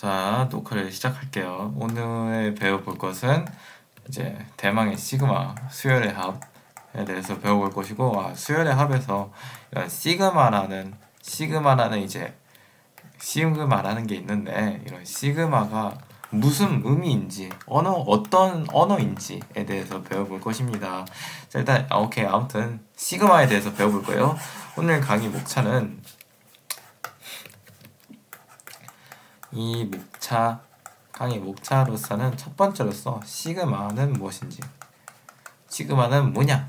자, 녹화를 시작할게요. 오늘 배워볼 것은 이제 대망의 시그마 수열의 합에 대해서 배워볼 것이고, 수열의 합에서 이런 시그마라는 이제 시그마라는 게 있는데, 이런 시그마가 무슨 의미인지, 어떤 언어인지에 대해서 배워볼 것입니다. 자, 일단 오케이, 아무튼 시그마에 대해서 배워볼 거예요. 오늘 강의 목차는 이 강의 목차로서는 첫 번째로서 시그마는 무엇인지, 시그마는 뭐냐를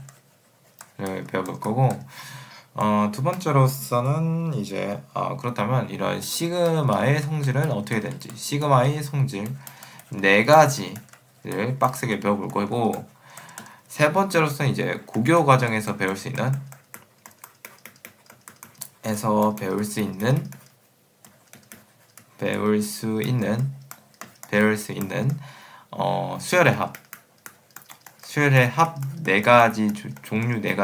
배워볼 거고, 두 번째로서는 이제 그렇다면 이런 시그마의 성질은 어떻게 되는지, 시그마의 성질 네 가지를 빡세게 배워볼 거고, 세 번째로서는 이제 고교 과정에서 배울 수 있는 수열의 합 네 가지 종류 네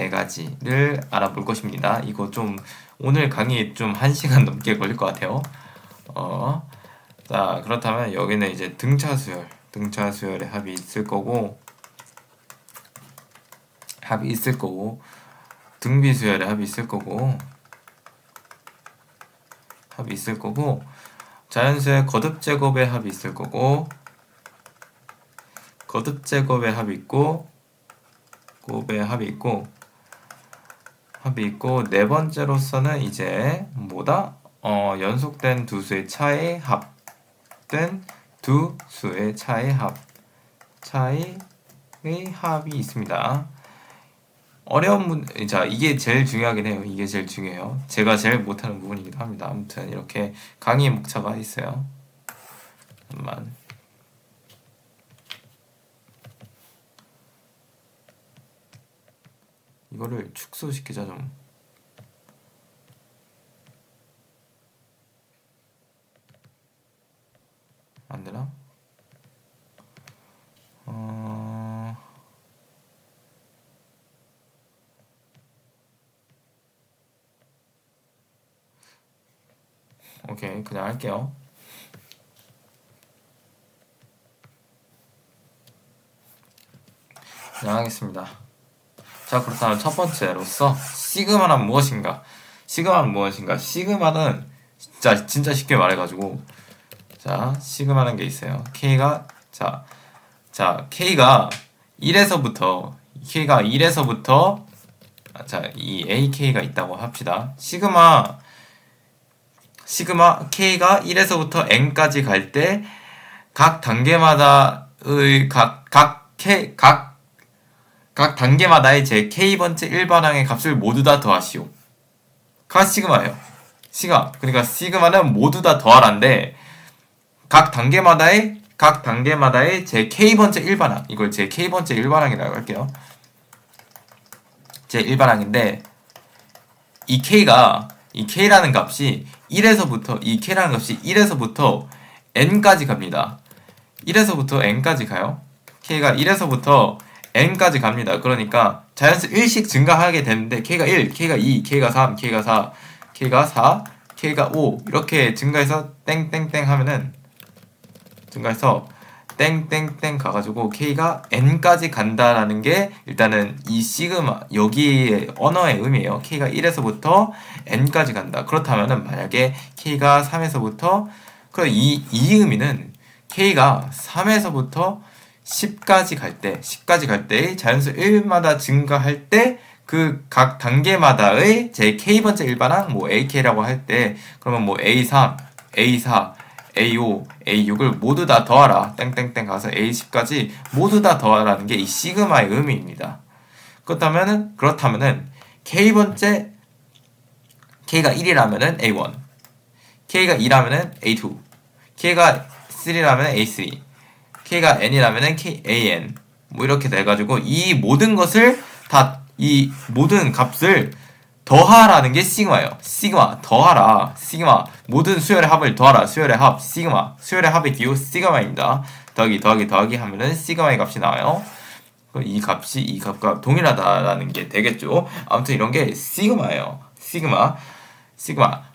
가지를 알아볼 것입니다. 이거 좀 오늘 강의 좀 1시간 넘게 걸릴 것 같아요. 자, 그렇다면 여기는 이제 등차 수열의 합이 있을 거고, 등비 수열의 합이 있을 거고, 자연수의 거듭 제곱의 합이 있을 거고, 거듭 제곱의 합이 있고, 네 번째로서는 이제 연속된 두 수의 차의 차이의 합이 있습니다. 자, 이게 제일 중요하긴 해요. 이게 제일 중요해요. 제가 제일 못하는 부분이기도 합니다. 아무튼 이렇게 강의 목차가 있어요. 잠깐만. 이거를 축소시키자 좀. 안 되나? 오케이, 그냥 할게요. 그냥 하겠습니다. 자, 그렇다면 첫 번째로서 시그마는 무엇인가? 시그마는 진짜 쉽게 말해가지고, 자, 시그마라는 게 있어요. K가 1에서부터 자, 이 AK가 있다고 합시다. 시그마 K가 1에서부터 N까지 갈 때 각 단계마다의 각 단계마다의 제 K번째 1반항의 값을 모두 다 더하시오. 가 시그마예요. 그러니까 시그마는 모두 다 더하란데, 각 단계마다의 제 K번째 1반항, 이걸 제 K번째 1반항이라고 할게요. 제 1반항인데, 이 K라는 값이 1에서부터 N까지 갑니다. 1에서부터 N까지 가요. K가 1에서부터 N까지 갑니다. 그러니까 자연수 1씩 증가하게 되는데, K가 1, K가 2, K가 3, K가 4, K가 4, K가 5 이렇게 증가해서 땡땡땡 하면은, 증가해서 땡땡땡 가가지고 K가 N까지 간다라는 게 일단은 이 시그마, 여기의 언어의 의미예요. K가 1에서부터 N까지 간다. 그렇다면은 만약에 K가 3에서부터, 이 의미는 K가 3에서부터 10까지 갈 때 자연수 1마다 증가할 때 그 각 단계마다의 제 K번째 일반항, AK라고 할 때, 그러면 A3, A4, A5, A6을 모두 다 더하라. 땡땡땡 가서 A10까지 모두 다 더하라는 게 이 시그마의 의미입니다. 그렇다면은 K가 1이라면은 A1, K가 2라면은 A2, K가 3라면은 A3, K가 N이라면은 AN, 이렇게 돼가지고 이 모든 값을 더하라는 게 시그마예요. 더하라. 모든 수열의 합을 더하라. 수열의 합의 기호 시그마입니다. 더하기 하면은 시그마의 값이 나와요. 이 값과 동일하다라는 게 되겠죠. 아무튼 이런 게 시그마예요.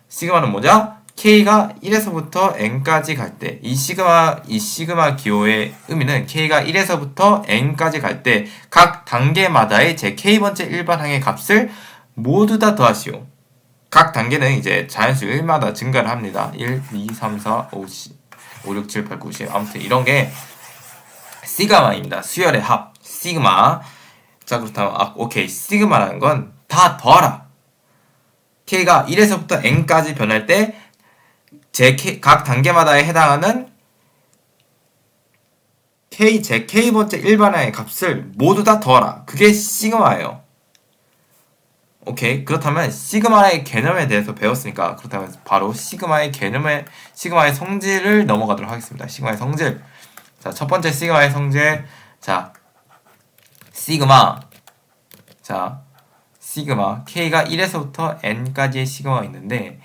시그마는 뭐냐? K가 1에서부터 N까지 갈 때, 이 시그마 기호의 의미는 K가 1에서부터 N까지 갈 때 각 단계마다의 제 K번째 일반항의 값을 모두 다 더하시오. 각 단계는 이제 자연수 1마다 증가를 합니다. 1, 2, 3, 4, 5, 6, 7, 8, 9, 10. 아무튼 이런 게 시그마입니다. 수열의 합. 시그마. 자, 그렇다면, 오케이. 시그마라는 건 다 더하라. K가 1에서부터 N까지 변할 때 각 단계마다에 해당하는 제 K번째 일반항의 값을 모두 다 더하라. 그게 시그마예요. 오케이. 그렇다면 시그마의 개념에 대해서 배웠으니까 그렇다면 바로 시그마의 성질을 넘어가도록 하겠습니다. 시그마의 성질. 자, 첫 번째 시그마의 성질. 자, 시그마. K가 1에서부터 N까지의 시그마가 있는데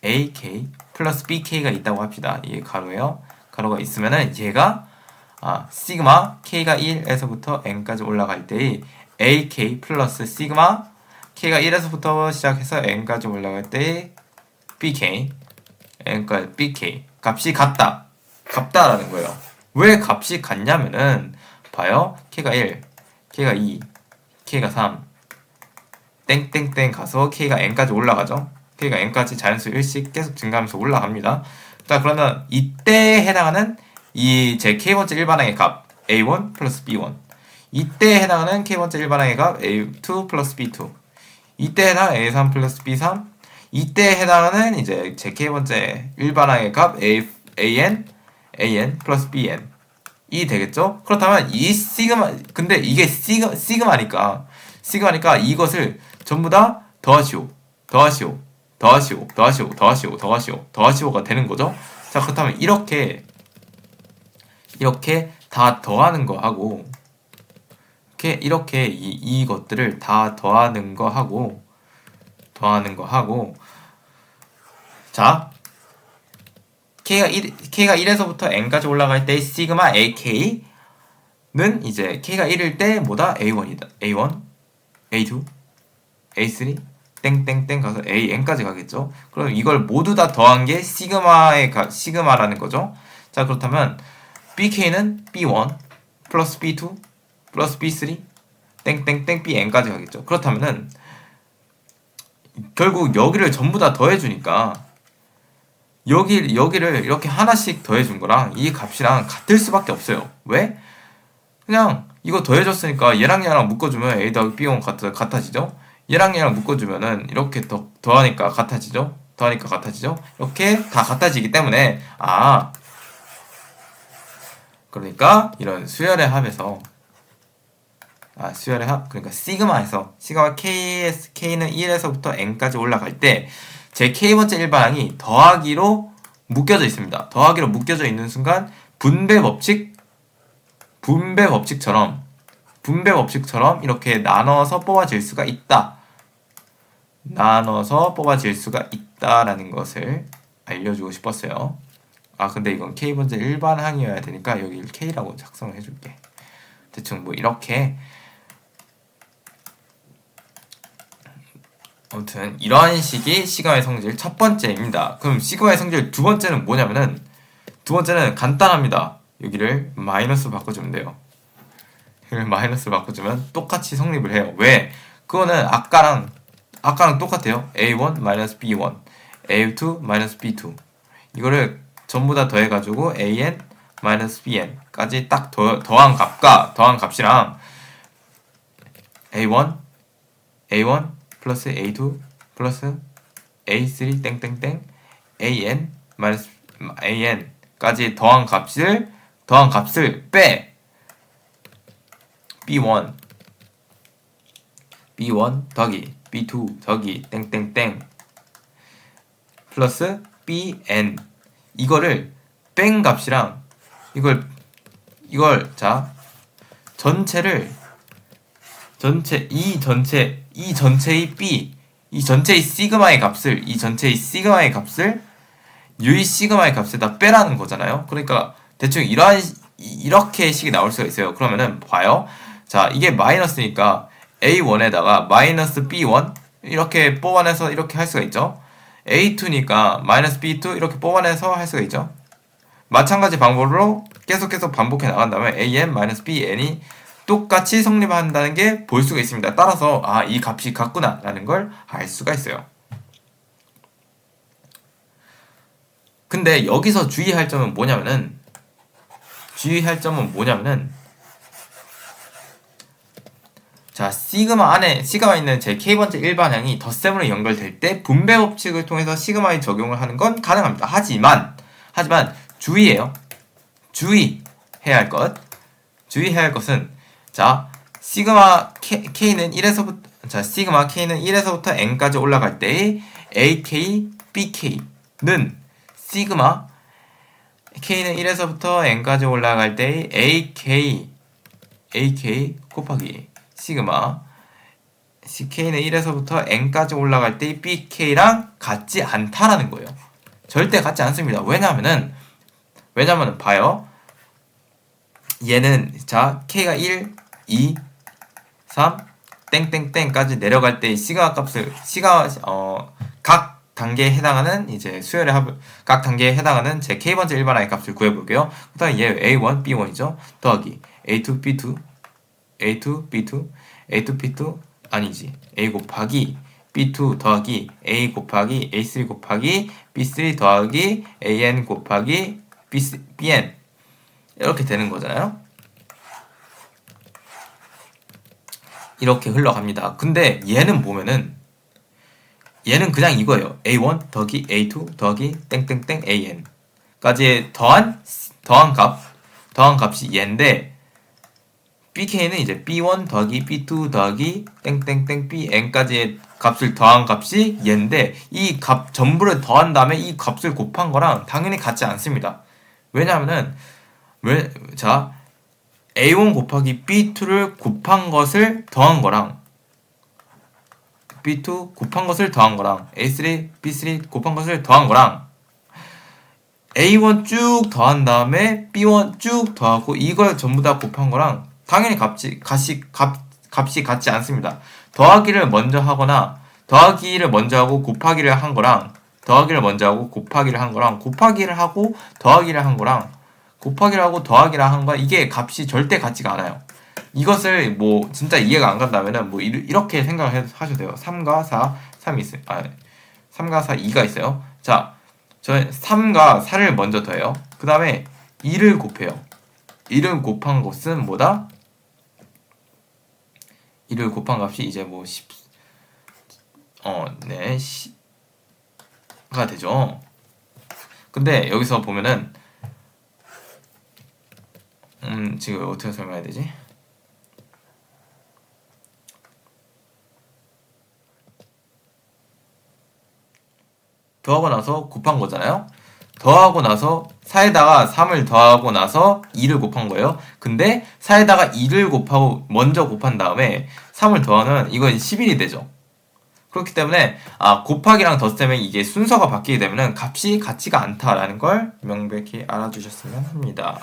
AK 플러스 BK가 있다고 합시다. 이게 가로예요. 가로가 있으면은 얘가 시그마 K가 1에서부터 N까지 올라갈 때의 AK 플러스 시그마 K가 1에서부터 시작해서 N까지 올라갈 때의 BK N까지 BK 값이 같다라는 거예요. 왜 값이 같냐면은 봐요. K가 1, K가 2, K가 3 땡땡땡 가서 K가 N까지 올라가죠. K가 N까지 자연수 1씩 계속 증가하면서 올라갑니다. 자, 그러면 이때에 해당하는 이 제 K번째 일반항의 값 A1 플러스 B1 이때에 해당하는 K번째 일반항의 값 A2 플러스 B2 이때에 해당하는 A3 플러스 B3 이때에 해당하는 이제 제 K번째 일반항의 값 AN 플러스 BN 이 되겠죠? 그렇다면 이 시그마 근데 이게 시그마니까 이것을 전부 다 더하시오가 되는 거죠. 자, 그렇다면 이렇게 다 더하는 거 하고 이렇게 이것들을 다 더하는 거 하고 자, K가 1에서부터 N까지 올라갈 때 시그마 AK는 이제 K가 1일 때 뭐다? A1이다. A1, A2, A3 땡땡땡 가서 AN까지 가겠죠. 그럼 이걸 모두 다 더한 게 시그마라는 거죠. 자, 그렇다면 BK는 B1 플러스 B2 플러스 B3 땡땡땡 BN까지 가겠죠. 그렇다면은 결국 여기를 전부 다 더해주니까 여기를 이렇게 하나씩 더해준 거랑 이 값이랑 같을 수밖에 없어요. 왜? 그냥 이거 더해줬으니까 얘랑 묶어주면 A 더하기 B1 같아지죠. 얘랑 묶어주면은 이렇게 더하니까 같아지죠. 이렇게 다 같아지기 때문에 그러니까 이런 수열의 합에서 그러니까 시그마 K는 1에서부터 N까지 올라갈 때 제 K번째 일반항이 더하기로 묶여져 있습니다. 더하기로 묶여져 있는 순간 분배 법칙처럼 이렇게 나눠서 뽑아질 수가 있다라는 것을 알려주고 싶었어요. 근데 이건 K번째 일반항이어야 되니까 여기 K라고 작성을 해줄게. 대충 뭐 이렇게 아무튼 이러한 식이 시그마의 성질 첫 번째입니다. 그럼 시그마의 성질 두 번째는 뭐냐면은 두 번째는 간단합니다. 여기를 마이너스로 바꿔주면 돼요. 여기를 마이너스로 바꿔주면 똑같이 성립을 해요. 왜? 그거는 아까랑 똑같아요. A1 마이너스 B1 A2 마이너스 B2 이거를 전부 다 더해가지고 AN 마이너스 BN까지 딱 더한 값이랑 A1 플러스 A2 플러스 A3 땡땡땡 AN 마이너스 AN까지 더한 값을 빼 B1 더하기 B2 더하기 땡땡땡 플러스 BN 이거를 뺀 값이랑 이걸 자 이 전체의 B 이 전체의 시그마의 값을 유의 시그마의 값에다 빼라는 거잖아요. 그러니까 대충 이렇게 식이 나올 수가 있어요. 그러면은 봐요. 자, 이게 마이너스니까 A1에다가 마이너스 B1 이렇게 뽑아내서 이렇게 할 수가 있죠. A2니까 마이너스 B2 이렇게 뽑아내서 할 수가 있죠. 마찬가지 방법으로 계속 반복해 나간 다음에 AN 마이너스 BN이 똑같이 성립한다는 게 볼 수가 있습니다. 따라서 이 값이 같구나 라는 걸 알 수가 있어요. 근데 여기서 주의할 점은 뭐냐면은 자, 시그마 있는 제 k번째 일반항이 덧셈으로 연결될 때 분배 법칙을 통해서 시그마에 적용을 하는 건 가능합니다. 하지만 주의해야 할 것은 자, 시그마 k는 1에서부터 n까지 올라갈 때의 AK, BK는 시그마 k는 1에서부터 n까지 올라갈 때의 AK 곱하기 시그마 k는 1에서부터 n까지 올라갈 때의 BK랑 같지 않다라는 거예요. 절대 같지 않습니다. 왜냐면은 봐요. 얘는 자 k가 1, 2, 3 땡땡땡까지 내려갈 때 각 단계에 해당하는 이제 수열의 합을 각 단계에 해당하는 제 k번째 일반항의 값을 구해볼게요. 그 다음에 얘 A1, B1이죠. 더하기 A2, B2, A2, B2, A2, B2 아니지 A 곱하기 B2 더하기 A 곱하기 A3 곱하기 B3 더하기 AN 곱하기 BN 이렇게 되는 거잖아요. 이렇게 흘러갑니다. 근데 얘는 보면은 얘는 그냥 이거예요. A1 더하기 A2 더하기 땡땡땡 AN까지 더한 값이 얘인데 BK는 이제 B1 더하기 B2 더하기 땡땡땡 BN까지의 값을 더한 값이 얘인데 이 값 전부를 더한 다음에 이 값을 곱한 거랑 당연히 같지 않습니다. 왜냐면은 A1 곱하기 B2를 곱한 것을 더한 거랑 B2 곱한 것을 더한 거랑 A3, B3 곱한 것을 더한 거랑 A1 쭉 더한 다음에 B1 쭉 더하고 이걸 전부 다 곱한 거랑 당연히 값이 같지 않습니다. 더하기를 먼저 하고 곱하기를 한 거랑 곱하기를 하고 더하기를 한 거랑 이게 값이 절대 같지가 않아요. 이것을 뭐 진짜 이해가 안 간다면은 뭐 이렇게 생각을 하셔도 돼요. 3과 4, 3이 있어요. 3과 4, 2가 있어요. 자, 저는 3과 4를 먼저 더해요. 그 다음에 2를 곱해요. 2를 곱한 것은 뭐다? 2를 곱한 값이 이제 뭐 10가 되죠. 근데 여기서 보면은 지금 어떻게 설명해야 되지? 더하고 나서 곱한 거잖아요. 더하고 나서 4에다가 3을 더하고 나서 2를 곱한 거예요. 근데 4에다가 2를 먼저 곱한 다음에 3을 더하면 이건 11이 되죠. 그렇기 때문에 곱하기랑 덧셈에 이게 순서가 바뀌게 되면 값이 같지가 않다라는 걸 명백히 알아주셨으면 합니다.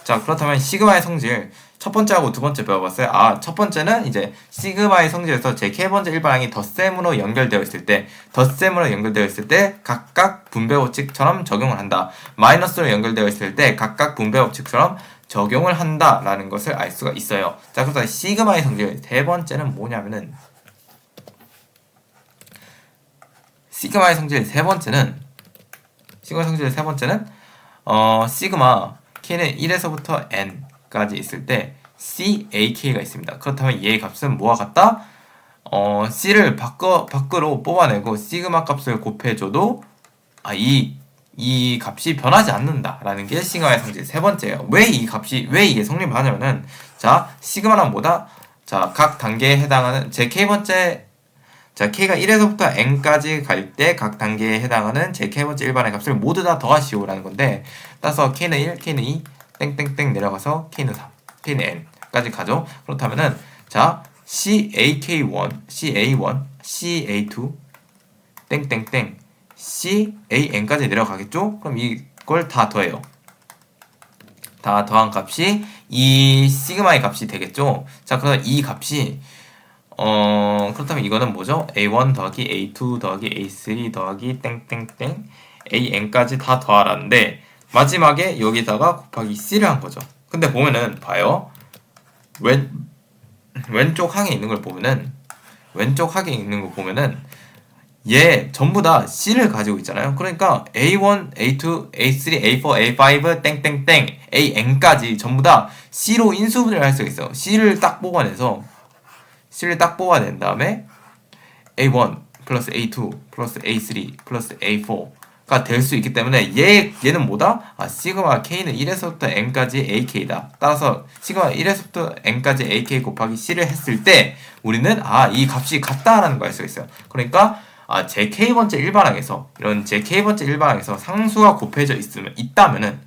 자, 그렇다면 시그마의 성질 첫 번째하고 두 번째 배워봤어요. 첫 번째는 이제 시그마의 성질에서 제 k번째 일반항이 덧셈으로 연결되어 있을 때 각각 분배 법칙처럼 적용을 한다. 마이너스로 연결되어 있을 때 각각 분배 법칙처럼 적용을 한다라는 것을 알 수가 있어요. 자, 그래서 시그마의 성질 세 번째는 뭐냐면은 시그마의 성질 세 번째는 시그마 k는 1에서부터 n까지 있을 때 CAK가 있습니다. 그렇다면 얘의 값은 뭐와 같다? C를 밖으로 뽑아내고 시그마 값을 곱해줘도 이 값이 변하지 않는다라는 게 시그마의 성질 세 번째예요. 왜 이게 성립하냐면은 자, 시그마란 뭐다? 자, 각 단계에 해당하는 제 k번째 k가 1에서부터 n까지 갈 때 각 단계에 해당하는 제 k번째 일반의 값을 모두 다 더하시오라는 건데 따라서 k는 1, k는 2, 땡땡땡 내려가서 k는 3, k는 n까지 가죠. 그렇다면은 자 CAK1, CA1, CA2, 땡땡땡 CAN까지 내려가겠죠? 그럼 이걸 다 더해요. 다 더한 값이 이 시그마의 값이 되겠죠? 자, 그래서 이 값이 그렇다면 이거는 뭐죠? A1 더하기 A2 더하기 A3 더하기 땡땡땡 AN까지 다 더하라는데 마지막에 여기다가 곱하기 C를 한 거죠. 근데 보면은 봐요. 왼쪽 항에 있는 걸 보면은 왼쪽 항에 있는 거 보면은 얘 전부 다 C를 가지고 있잖아요. 그러니까 A1, A2, A3, A4, A5 땡땡땡 AN까지 전부 다 C로 인수분해를 할 수가 있어요. C를 딱 뽑아낸 다음에 A1 플러스 A2 플러스 A3 플러스 A4가 될 수 있기 때문에 얘는 뭐다? 시그마 K는 1에서부터 N까지 AK다. 따라서 시그마 1에서부터 N까지 AK 곱하기 C를 했을 때 우리는 이 값이 같다라는 걸 알 수 있어요. 그러니까 제 K번째 일반항에서 이런 제 K번째 일반항에서 상수가 곱해져 있다면은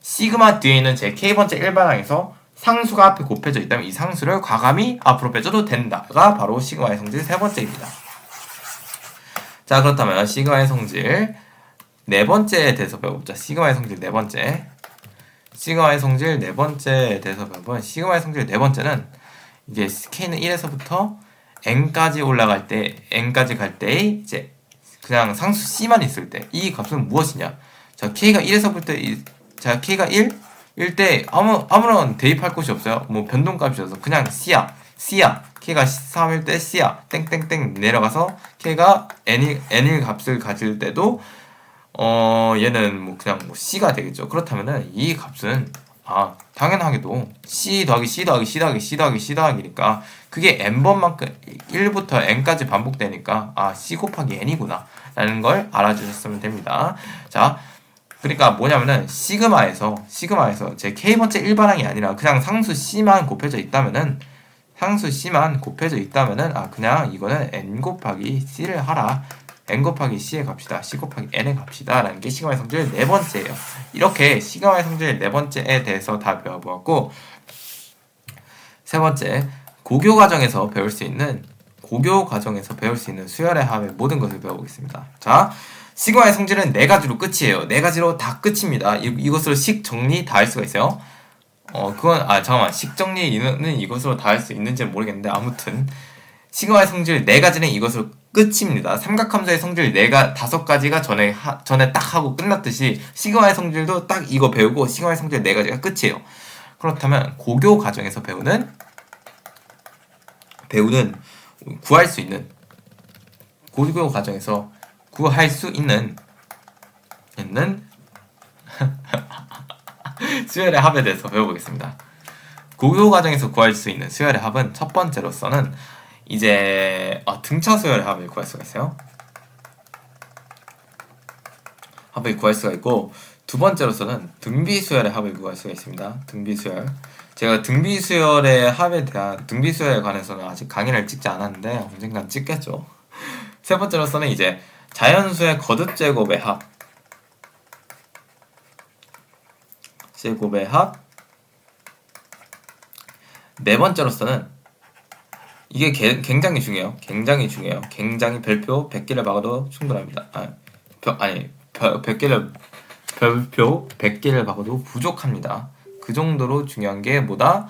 시그마 뒤에 있는 제 K번째 일반항에서 상수가 앞에 곱해져 있다면 이 상수를 과감히 앞으로 빼줘도 된다가 바로 시그마의 성질 세 번째입니다. 자, 그렇다면 시그마의 성질 네 번째에 대해서 배워보자. 시그마의 성질 네 번째. 시그마의 성질 네 번째에 대해서 배워보면 시그마의 성질 네 번째는 이게 K는 1에서부터 N까지 올라갈 때 N까지 갈 때 이제 그냥 상수 C만 있을 때 이 값은 무엇이냐? 자, K가 1에서부터 자, K가 1일 때 아무런 대입할 곳이 없어요. 뭐 변동값이어서 그냥 C야. K가 3일 때 C야. 땡땡땡 내려가서 K가 N일 값을 가질 때도 얘는 뭐 그냥 뭐 C가 되겠죠. 그렇다면은 이 값은 당연하게도 C 더하기 C 더하기 C 더하기 C 더하기 C 더하기니까 그게 N번만큼 1부터 N까지 반복되니까 C 곱하기 N이구나 라는 걸 알아주셨으면 됩니다. 자, 그러니까 뭐냐면은 시그마에서 제 K번째 일반항이 아니라 그냥 상수 C만 곱해져 있다면은 그냥 이거는 N 곱하기 C를 하라. N 곱하기 C의 값이다. C 곱하기 N의 값이다. 라는 게 시그마의 성질 네 번째예요. 이렇게 시그마의 성질 네 번째에 대해서 다 배워보았고, 세 번째, 고교 과정에서 배울 수 있는 수열의 합의 모든 것을 배워보겠습니다. 자, 시그마의 성질은 네 가지로 끝이에요. 네 가지로 다 끝입니다. 이것으로 식 정리 다 할 수가 있어요. 잠깐만. 식 정리는 이것으로 다 할 수 있는지는 모르겠는데, 아무튼 시그마의 성질 네 가지는 이것으로 끝입니다. 삼각함수의 성질 다섯 가지가 전에 딱 하고 끝났듯이 시그마의 성질도 딱 이거 배우고 시그마의 성질 네 가지가 끝이에요. 그렇다면 고교 과정에서 구할 수 있는 고교 과정에서 구할 수 있는 수열의 합에 대해서 배워보겠습니다. 고교 과정에서 구할 수 있는 수열의 합은 첫 번째로서는 이제 등차 수열의 합을 구할 수가 있어요. 합을 구할 수가 있고 두 번째로서는 등비 수열의 합을 구할 수가 있습니다. 등비 수열. 제가 등비 수열에 관해서는 아직 강의를 찍지 않았는데 언젠간 찍겠죠. 세 번째로서는 이제 자연수의 거듭 제곱의 합. 네 번째로서는 이게 굉장히 중요해요. 굉장히 별표 100개를 박아도 충분합니다. 별표 100개를 박아도 부족합니다. 그 정도로 중요한 게 뭐다?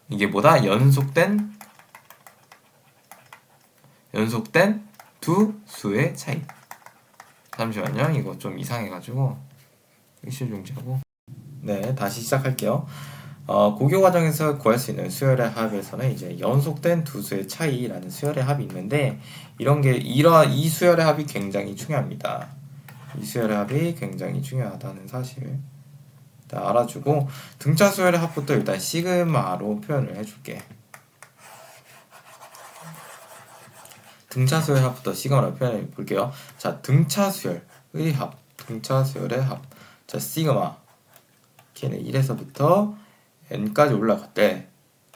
이게 뭐다? 연속된 두 수의 차이. 잠시만요. 이거 좀 이상해가지고 이슈 중지하고. 네, 다시 시작할게요. 고교 과정에서 구할 수 있는 수열의 합에서는 이제 연속된 두 수의 차이라는 수열의 합이 있는데 이 수열의 합이 굉장히 중요합니다. 이 수열의 합이 굉장히 중요하다는 사실 일단 알아주고 등차 수열의 합부터 일단 시그마로 표현을 해줄게. 등차 수열의 합부터 시그마로 표현해 볼게요. 자, 등차 수열의 합. 자, 시그마 K는 1에서부터 N까지 올라갈 때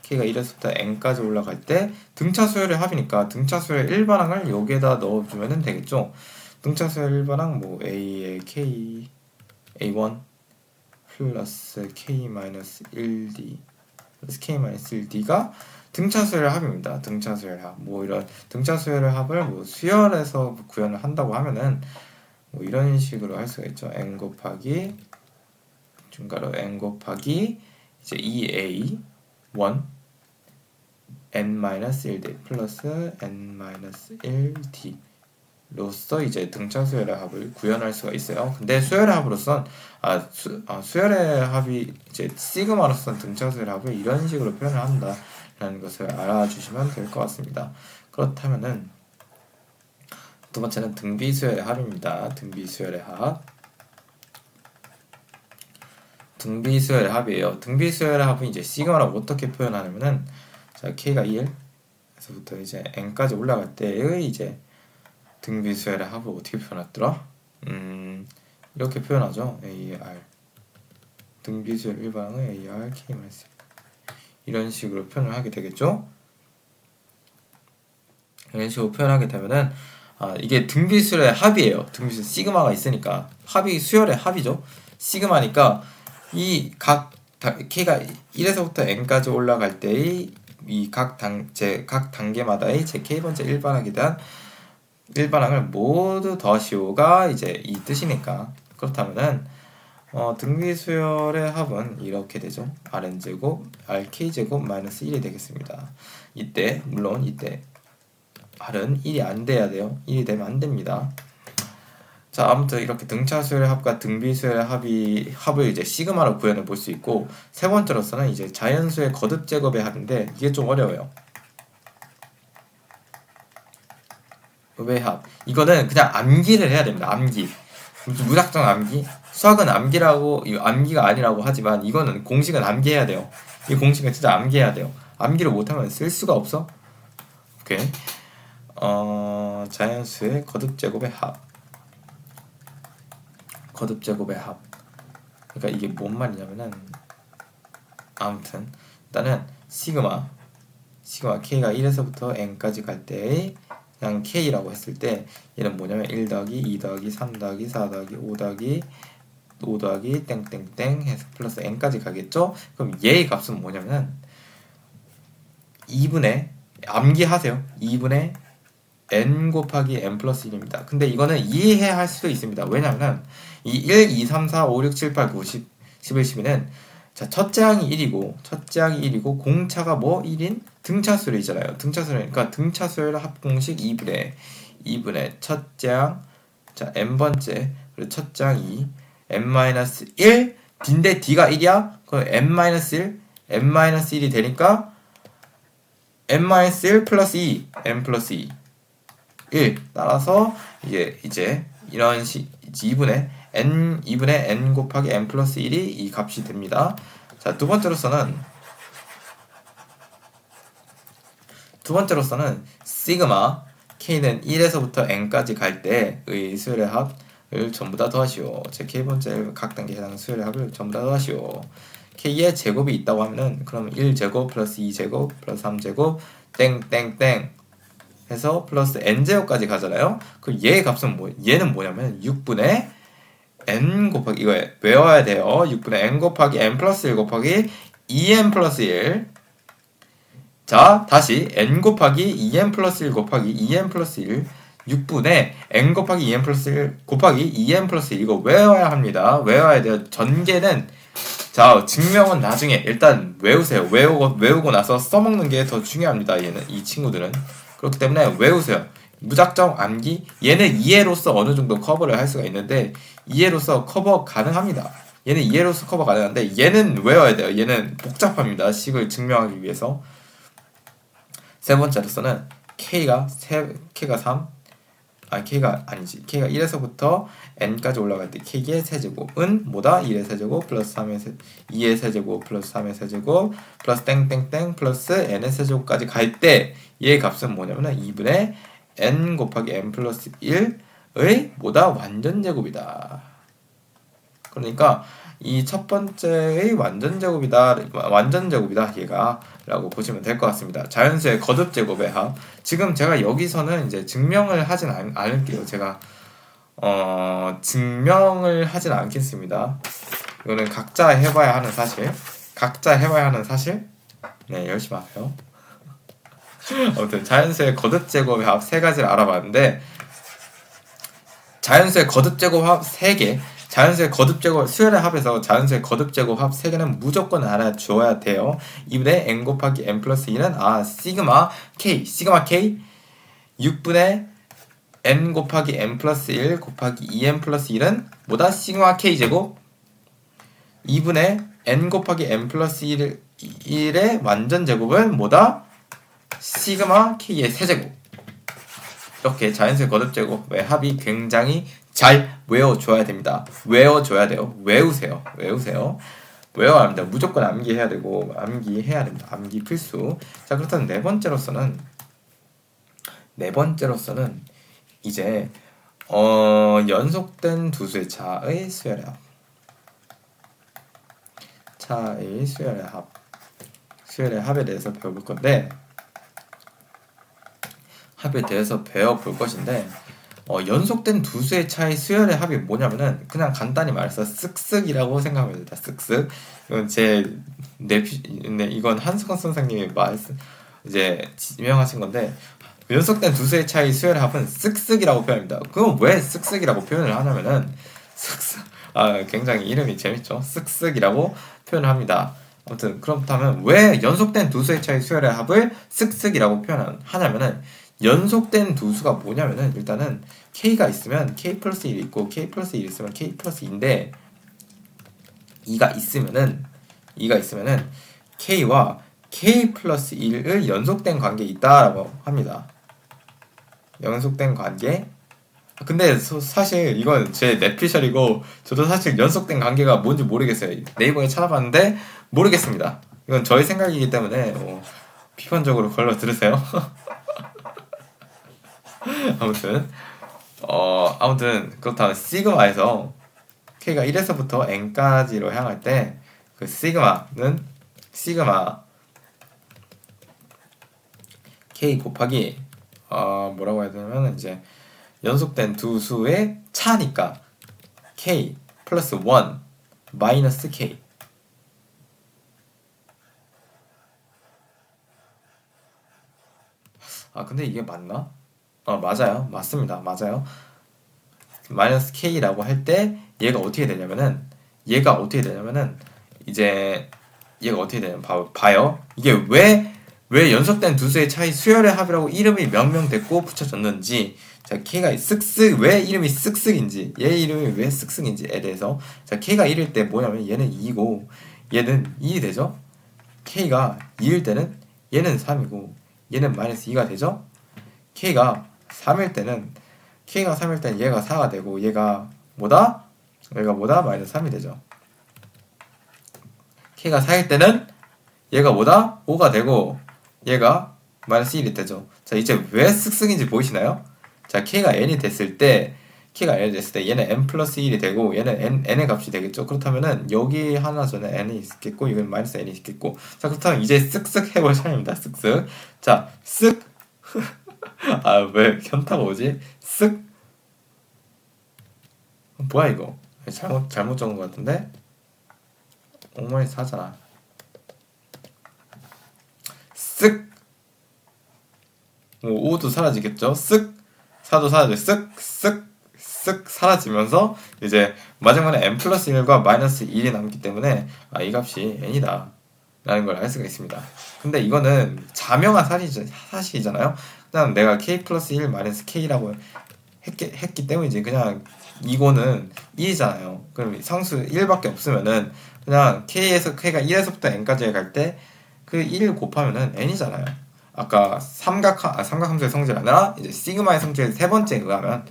K가 1에서부터 N까지 올라갈 때 등차 수열의 합이니까 등차 수열 일반항을 여기에다 넣어주면 되겠죠. 등차 수열 일반항 뭐 A의 K A1 플러스 K-1D 플러스 K-1D가 등차 수열의 합입니다. 등차 수열의 합. 뭐 이런 등차 수열의 합을 뭐 수열에서 구현을 한다고 하면은 뭐 이런 식으로 할 수가 있죠. N 곱하기 중괄호 N 곱하기 이제 2A1 n-1d 플러스 n-1d 로서 이제 등차 수열의 합을 구현할 수가 있어요. 근데 수열의 합으로선 수열의 합이 이제 시그마로선 등차 수열의 합을 이런 식으로 표현을 한다라는 것을 알아주시면 될 것 같습니다. 그렇다면은 두 번째는 등비 수열의 합입니다. 등비 수열의 합. 등비 수열의 합이에요. 등비 수열의 합은 이제 시그마라고 어떻게 표현하냐면은 자 k가 1에서부터 이제 n까지 올라갈 때의 이제 등비 수열의 합을 어떻게 표현했더라? 이렇게 표현하죠. AR 등비 수열 일반항의 AR K-1 이런 식으로 표현을 하게 되겠죠. 이런 식으로 표현하게 되면은 이게 등비 수열의 합이에요. 등비 수열 시그마가 있으니까 합이 수열의 합이죠. 시그마니까 이 각 K가 1에서부터 n까지 올라갈 때의 이 각 단계마다의 제 K번째 일반항에 대한 일반항을 모두 더하시오가 이제 이 뜻이니까 그렇다면은 등비 수열의 합은 이렇게 되죠. Rn제곱 RK제곱 마이너스 1이 되겠습니다. 이때 물론 이때 R은 1이 안 돼야 돼요. 1이 되면 안 됩니다. 자, 아무튼 이렇게 등차 수열의 합과 등비 수열의 합을 이제 시그마로 구현해 볼 수 있고, 세 번째로서는 이제 자연수의 거듭 제곱의 합인데 이게 좀 어려워요. 왜 합? 이거는 그냥 암기를 해야 됩니다. 암기. 무작정 암기. 수학은 암기라고 암기가 아니라고 하지만 이거는 공식은 암기해야 돼요. 이 공식은 진짜 암기해야 돼요. 암기를 못하면 쓸 수가 없어. 오케이. 자연수의 거듭 제곱의 합. 거듭 제곱의 합. 그러니까 이게 뭔 말이냐면은 아무튼 일단은 시그마 K가 1에서부터 n까지 갈 때의 그냥 K라고 했을 때 얘는 뭐냐면 1 더하기 2 더하기 3 더하기 4 더하기 5 더하기 5 더하기 땡땡땡 해서 플러스 n까지 가겠죠? 그럼 얘의 값은 뭐냐면 2분의 암기하세요. 2분의 n 곱하기 n 플러스 1입니다. 근데 이거는 이해해야 할 수도 있습니다. 왜냐면 이 1, 2, 3, 4, 5, 6, 7, 8, 9, 10, 11, 12는 자, 첫째 항이 1이고 공차가 뭐 1인 등차수열이잖아요. 등차수열이니까 등차수열 합공식 2분의 첫째 항 자 n번째 그리고 첫째 항 2 n-1 d인데 d가 1이야? 그럼 n-1 n-1이 되니까 n-1 플러스 2 n 플러스 2 1 따라서 이제 이런 2분의 n 곱하기 n 플러스 1이 이 값이 됩니다. 자, 두 번째로서는 시그마 K는 1에서부터 n까지 갈 때의 수열의 합을 전부 다 더하시오. 제 K번째 각 단계에 해당하는 수열의 합을 전부 다 더하시오. K의 제곱이 있다고 하면은 그럼 1제곱 플러스 2제곱 플러스 3제곱 땡땡땡 해서 플러스 n제곱까지 가잖아요. 그럼 얘의 값은 얘는 뭐냐면 6분의 n 곱하기 이거 외워야 돼요. 6분의 n 곱하기 n 플러스 1 곱하기 2n 플러스 1. 자, 다시 n 곱하기 2n 플러스 1 곱하기 2n 플러스 1 6분의 n 곱하기 2n 플러스 1 곱하기 2n 플러스 1 이거 외워야 합니다. 외워야 돼요. 전개는 자, 증명은 나중에 일단 외우세요. 외우고 나서 써먹는 게 더 중요합니다. 이 친구들은. 그렇기 때문에 외우세요. 무작정 암기. 얘는 이해로서 어느 정도 커버를 할 수가 있는데 이해로서 커버 가능합니다. 얘는 이해로서 커버 가능한데 얘는 외워야 돼요. 얘는 복잡합니다. 식을 증명하기 위해서. 세 번째로서는 K가 1에서부터 n까지 올라갈 때 K의 세제곱은 뭐다? 1의 세제곱 플러스 2의 세제곱 플러스 3의 세제곱 플러스 땡땡땡 플러스 n의 세제곱까지 갈 때 얘의 값은 뭐냐면 2분의 n 곱하기 n 플러스 1의 뭐다? 완전제곱이다. 그러니까 이 첫 번째의 완전제곱이다 얘가 라고 보시면 될 것 같습니다. 자연수의 거듭제곱의 합. 지금 제가 여기서는 이제 증명을 하진 않을게요. 제가 증명을 하진 않겠습니다. 이거는 각자 해봐야 하는 사실. 네, 열심히 하세요. 아무튼 자연수의 거듭제곱의 합 세 가지를 알아봤는데 자연수의 거듭제곱 합 3개 자연수의 거듭 제곱 수열의 합에서 자연수의 거듭 제곱 합 3개는 무조건 알아줘야 돼요. 2분의 n 곱하기 n 플러스 1은 시그마 k 6분의 n 곱하기 n 플러스 1 곱하기 2n 플러스 1은 뭐다? 시그마 k 제곱 2분의 n 곱하기 n 플러스 1의 완전 제곱은 뭐다? 시그마 k의 세제곱. 이렇게 자연수의 거듭 제곱의 합이 굉장히 잘 외워줘야 됩니다. 외워줘야 돼요. 외우세요. 외워야 합니다. 무조건 암기해야 되고 암기해야 됩니다. 암기 필수. 자, 그렇다면 네 번째로서는 이제 연속된 두 수의 차의 수열의 합. 차의 수열의 합에 대해서 배워볼 건데 연속된 두 수의 차의 수열의 합이 뭐냐면은 그냥 간단히 말해서 쓱쓱이라고 생각하면 됩니다. 쓱쓱. 이건 한석원 선생님이 이제 지명하신 건데 연속된 두 수의 차의 수열의 합은 쓱쓱이라고 표현합니다. 그럼 왜 쓱쓱이라고 표현을 하냐면은 굉장히 이름이 재밌죠. 쓱쓱이라고 표현을 합니다. 아무튼 그렇다면 왜 연속된 두 수의 차의 수열의 합을 쓱쓱이라고 표현하냐면은 연속된 두 수가 뭐냐면은 일단은 k가 있으면 k 플러스 1이 있고 k 플러스 1 있으면 k 플러스 2인데 2가 있으면은 k와 k 플러스 1의 연속된 관계에 있다라고 합니다. 연속된 관계. 근데 사실 이건 제 뇌피셜이고 저도 사실 연속된 관계가 뭔지 모르겠어요. 네이버에 찾아봤는데 모르겠습니다. 이건 저의 생각이기 때문에 비판적으로 걸러 들으세요. 아무튼 그렇다면 시그마에서 k가 1에서부터 n까지로 향할 때 그 시그마 k 곱하기 뭐라고 해야 되냐면 이제 연속된 두 수의 차니까 k 플러스 1 마이너스 k. 근데 이게 맞나? 맞습니다. 맞아요. 마이너스 k라고 할 때 얘가 어떻게 되냐면은 이제 얘가 어떻게 되냐면 봐요. 이게 왜 연속된 두 수의 차이 수열의 합이라고 이름이 명명됐고 붙여졌는지. 자, k가 왜 이름이 쓱쓱인지, 얘 이름이 왜 쓱쓱인지에 대해서. 자, k가 1일 때 뭐냐면 얘는 2고 얘는 2이 되죠. k가 2일 때는 얘는 3이고 얘는 마이너스 2가 되죠. k가 3일 때는 얘가 4가 되고 얘가 뭐다? 마이너스 3이 되죠. k가 4일 때는 얘가 뭐다? 5가 되고 얘가 마이너스 1이 되죠. 자, 이제 왜 쓱쓱인지 보이시나요? 자, k가 n이 됐을 때 얘는 n 플러스 1이 되고 얘는 n의 값이 되겠죠. 그렇다면은 여기 하나 전에 n이 있겠고 이건 마이너스 n이 있겠고. 자, 그렇다면 이제 쓱쓱 해볼 차례입니다. 쓱쓱. 자, 쓱. 왜 현타가 오지? 쓱. 뭐야 이거? 잘못 적은 것 같은데? 엉망이 사잖아. 쓱. 5도 사라지겠죠? 쓱. 4도 사라져. 쓱 사라지면서 이제 마지막에 n 플러스 1과 마이너스 1이 남기 때문에 이 값이 n이다 라는 걸 알 수가 있습니다. 근데 이거는 자명한 사실이잖아요. 그냥 내가 k 플러스 1 마이너스 k라고 했기 때문이지. 그냥 이거는 2잖아요. 그럼 상수 1밖에 없으면은 그냥 k가 1에서부터 n까지 갈 때 그 1 곱하면은 n이잖아요. 아까 삼각함수의 성질이 아니라 이제 시그마의 성질 세 번째에 의하면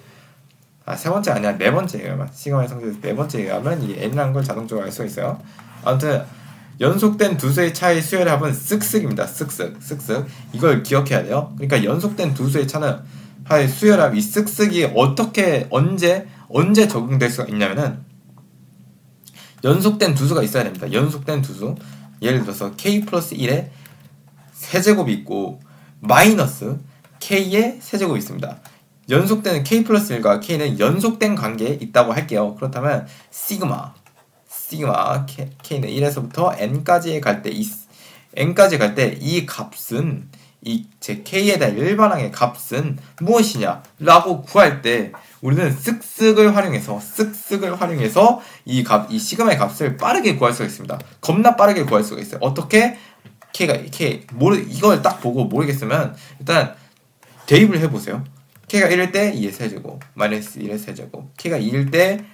세 번째 아니라 네 번째에 의하면 시그마의 성질 네 번째에 의하면 이 n이라는 걸 자동적으로 알 수가 있어요. 아무튼 연속된 두 수의 차의 수열의 합은 쓱쓱입니다. 쓱쓱. 이걸 기억해야 돼요. 그러니까 연속된 두 수의 차는 수열의 합 이 쓱쓱이 어떻게 언제 적용될 수가 있냐면은 연속된 두 수가 있어야 됩니다. 연속된 두 수. 예를 들어서 k 플러스 1에 세제곱이 있고 마이너스 k의 세제곱이 있습니다. 연속된 k 플러스 1과 k는 연속된 관계에 있다고 할게요. 그렇다면 시그마 k는 1에서부터 n까지 갈 때 이 값은 이 제 k에 대한 일반항의 값은 무엇이냐 라고 구할 때 우리는 쓱쓱을 활용해서 이 시그마의 값을 빠르게 구할 수가 있습니다. 겁나 빠르게 구할 수가 있어요. 어떻게? 이걸 딱 보고 모르겠으면 일단 대입을 해보세요. k가 1일 때 2의 세제곱 마이너스 1의 세제곱, k가 2일 때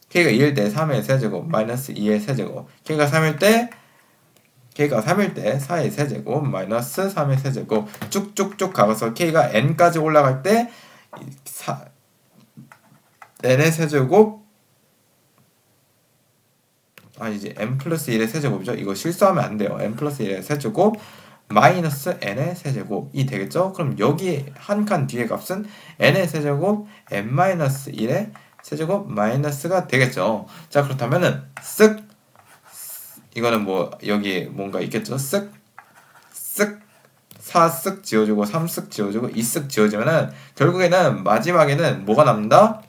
3의 세제곱 마이너스 2의 세제곱, k가 3일 때 4의 세제곱 마이너스 3의 세제곱 쭉쭉쭉 가서 k가 n까지 올라갈 때 n의 세제곱 이제 n 플러스 1의 세제곱이죠. 이거 실수하면 안 돼요. n 플러스 1의 세제곱 마이너스 n의 세제곱이 되겠죠. 그럼 여기 한 칸 뒤의 값은 n의 세제곱 n 마이너스 1의 세제곱 마이너스가 되겠죠. 자, 그렇다면은 이거는 뭐 여기 뭔가 있겠죠. 4쓱 지워주고 3쓱 지워주고 2쓱 지워지면은 결국에는 마지막에는 뭐가 남는다?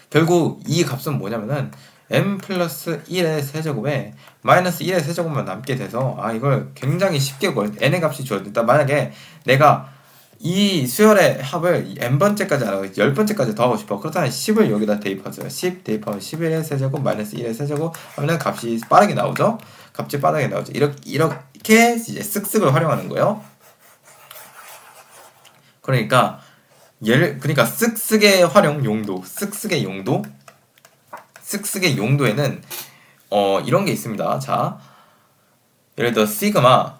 결국 이 값은 뭐냐면은 n 플러스 1의 세제곱에 마이너스 1의 세제곱만 남게 돼서 이걸 굉장히 쉽게 n의 값이 주어진다. 만약에 내가 이 수열의 합을 n번째까지 안 하고 10번째까지 더하고 싶어. 그렇다면 10을 여기다 대입하세요. 10 대입하면 11의 세제곱 마이너스 1의 세제곱 하면 값이 빠르게 나오죠. 이렇게 이제 쓱쓱을 활용하는 거예요. 그러니까 쓱쓱의 활용 용도, 쓱쓱의 용도에는 이런 게 있습니다. 자, 예를 들어 시그마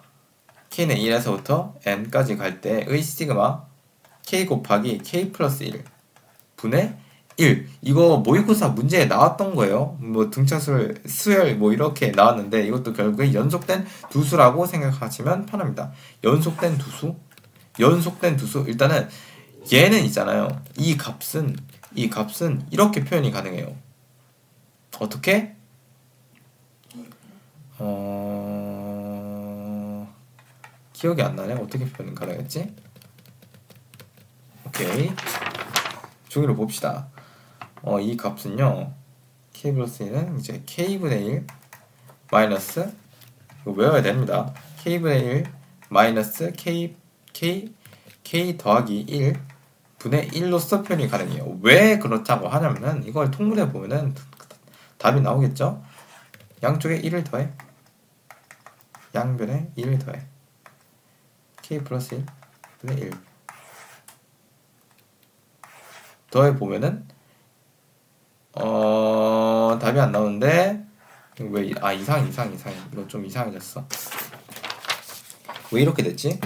k는 1에서부터 n까지 갈 때의 시그마 k 곱하기 k 플러스 1 분의 1. 이거 모의고사 문제에 나왔던 거예요. 뭐 등차수 수열 뭐 이렇게 나왔는데 이것도 결국에 연속된 두수라고 생각하시면 편합니다. 연속된 두수 일단은 얘는 있잖아요. 이 값은 이렇게 표현이 가능해요. 어떻게? 기억이 안 나네. 어떻게 표현 가능했지? 오케이. 종이로 봅시다. 이 값은요. k 플러스 1은 이제 k분의 1 마이너스 이거 외워야 됩니다. k분의 1 마이너스 k 더하기 1 분의 1로서 표현이 가능해요. 왜 그렇다고 하냐면은 이걸 통분해 보면은 답이 나오겠죠? 양쪽에 1을 더해. 양변에 1을 더해. k 플러스 1 분의 1 더해 보면은 답이 안 나오는데 왜 이상 이거 좀 이상해졌어. 왜 이렇게 됐지?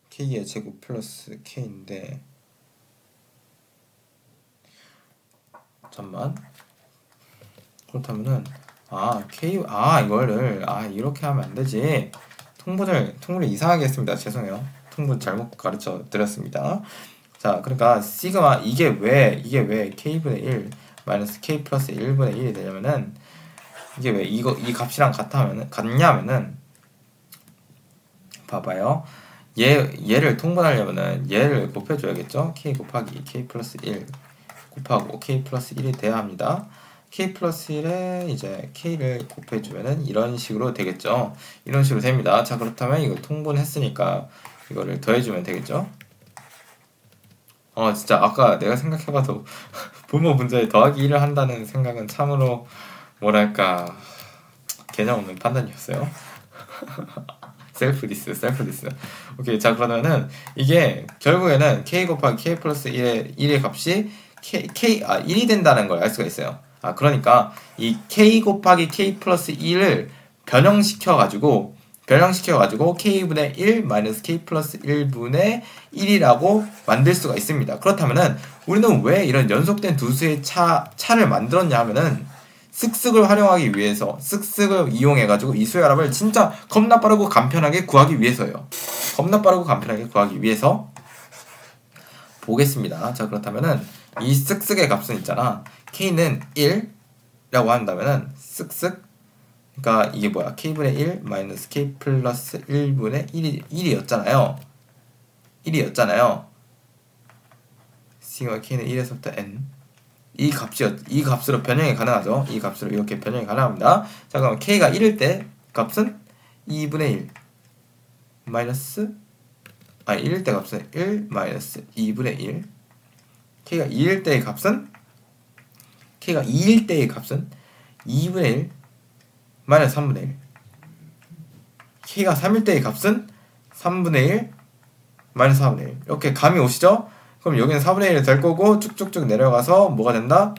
k의 제곱 플러스 k인데 잠만. 그렇다면은 이거를 이렇게 하면 안 되지. 통분을 이상하게 했습니다. 죄송해요. 통분 잘못 가르쳐 드렸습니다. 자, 그러니까 시그마 이게 왜 k분의 1 마이너스 k 플러스 1분의 1이 되냐면은 이게 왜 이 값이랑 같냐면은 봐봐요. 얘를 통분하려면은 얘를 곱해줘야겠죠. k 곱하기 k 플러스 1 곱하고 k 플러스 1이 돼야 합니다. k 플러스 1에 이제 k를 곱해주면은 이런 식으로 되겠죠. 이런 식으로 됩니다. 자, 그렇다면 이거 통분했으니까 이거를 더해주면 되겠죠. 진짜 아까 내가 생각해봐도 분모 문제에 더하기 1을 한다는 생각은 참으로 뭐랄까 개념 없는 판단이었어요. 셀프 디스. 오케이. 자, 그러면은 이게 결국에는 k 곱하기 k 플러스 1의 값이 1이 된다는 걸 알 수가 있어요. 그러니까 이 k 곱하기 k 플러스 1을 변형시켜가지고 k분의 1 마이너스 k 플러스 1분의 1이라고 만들 수가 있습니다. 그렇다면은 우리는 왜 이런 연속된 두수의 차를 만들었냐 하면은 쓱쓱을 활용하기 위해서 쓱쓱을 이용해가지고 이 수열합을 진짜 겁나 빠르고 간편하게 구하기 위해서예요. 보겠습니다. 자, 그렇다면은 이 쓱쓱의 값은 있잖아. k는 1라고 한다면은 쓱쓱 그러니까 이게 뭐야? k분의 1 마이너스 k 플러스 1분의 1이었잖아요. 시그마 k는 1에서부터 n 이 값으로 변형이 가능하죠. 이 값으로 이렇게 변형이 가능합니다. 자, 그럼 k가 1일 때 값은 2분의 1 마이너스 1일 때 값은 1 마이너스 2분의 1. k가 2일 때의 값은 2분의 1 마이너스 3분의 1. k가 3일 때의 값은 3분의 1 마이너스 4분의 1. 이렇게 감이 오시죠? 그럼 여기는 4분의 1이 될 거고 쭉쭉쭉 내려가서 뭐가 된다?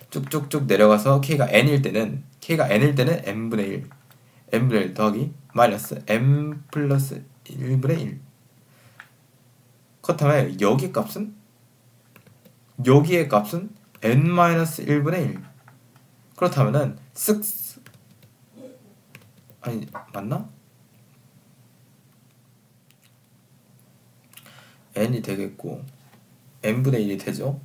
쭉쭉쭉 내려가서 k가 n일 때는 n분의 1 n분의 1 더하기 마이너스 n 플러스 1분의 1. 그렇다면 여기의 값은 n 마이너스 1분의 1. 그렇다면은 맞나? n이 되겠고 n분의 1이 되죠.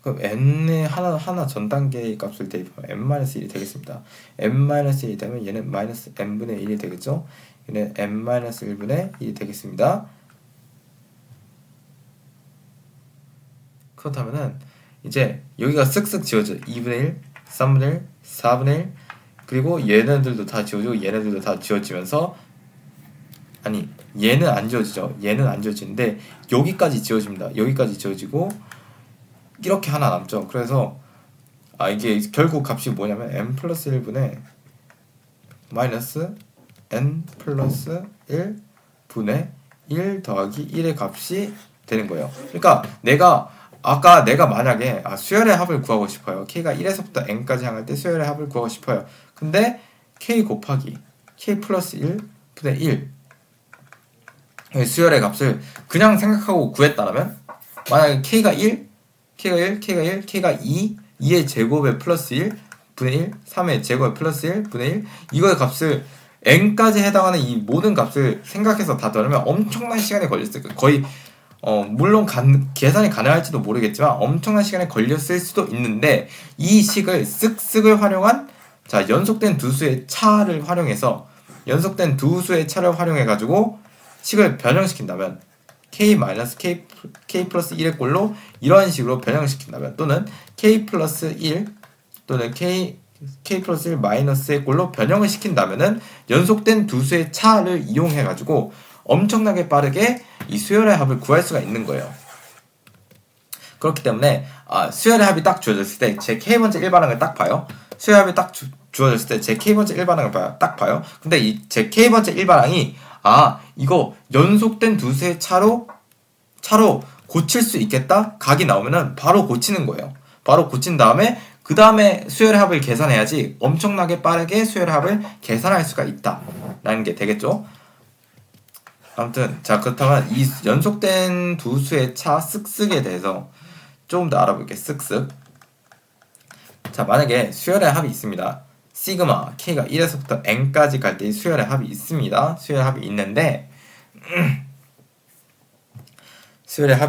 그럼 n의 하나 전 단계의 값을 대입하면 n-1이 되겠습니다. n-1이 되면 얘는 마이너스 n분의 1이 되겠죠. 얘는 n-1분의 1이 되겠습니다. 그렇다면은 이제 여기가 쓱쓱 지워져. 2분의 1, 3분의 1, 4분의 1 그리고 얘네들도 다 지워지고 얘네들도 다 지워지면서 얘는 안 지워지죠. 얘는 안 지워지는데 여기까지 지워집니다. 여기까지 지워지고 이렇게 하나 남죠. 그래서 이게 결국 값이 뭐냐면 n 플러스 1분의 마이너스 n 플러스 1분의 1 더하기 1의 값이 되는 거예요. 그러니까 내가 만약에 수열의 합을 구하고 싶어요. k가 1에서부터 n까지 향할 때 수열의 합을 구하고 싶어요. 근데 k 곱하기 k 플러스 1분의 1 수열의 값을 그냥 생각하고 구했다면 만약에 k가 1, k가 2, 2의 제곱에 플러스 1, 분의 1, 3의 제곱에 플러스 1, 분의 1 이거의 값을 n까지 해당하는 이 모든 값을 생각해서 다 더하면 엄청난 시간이 걸렸을 거예요. 거의 물론 계산이 가능할지도 모르겠지만 엄청난 시간이 걸렸을 수도 있는데 이 식을 쓱쓱을 활용한 연속된 두 수의 차를 활용해서 가지고 식을 변형시킨다면 k 플러스 1의 꼴로 이런 식으로 변형시킨다면 또는 k 플러스 1 또는 k 플러스 1 마이너스의 꼴로 변형을 시킨다면은 연속된 두 수의 차를 이용해 가지고 엄청나게 빠르게 이 수열의 합을 구할 수가 있는 거예요. 그렇기 때문에 수열의 합이 딱 주어졌을 때 제 k번째 1반응을 딱 봐요. 수열의 합이 딱 주어졌을 때 제 k번째 1반응을 딱 봐요. 근데 이 제 k번째 1반응이 이거 연속된 두 수의 차로 고칠 수 있겠다? 각이 나오면은 바로 고치는 거예요. 바로 고친 다음에 그 다음에 수열의 합을 계산해야지 엄청나게 빠르게 수열의 합을 계산할 수가 있다 라는 게 되겠죠. 아무튼 그렇다면 이 연속된 두 수의 차 쓱쓱에 대해서 조금 더 알아볼게요. 쓱쓱. 만약에 수열의 합이 있습니다. 시그마 k가 1에서부터 n까지 갈 때 수열의 합이 있습니다. 수열의 합이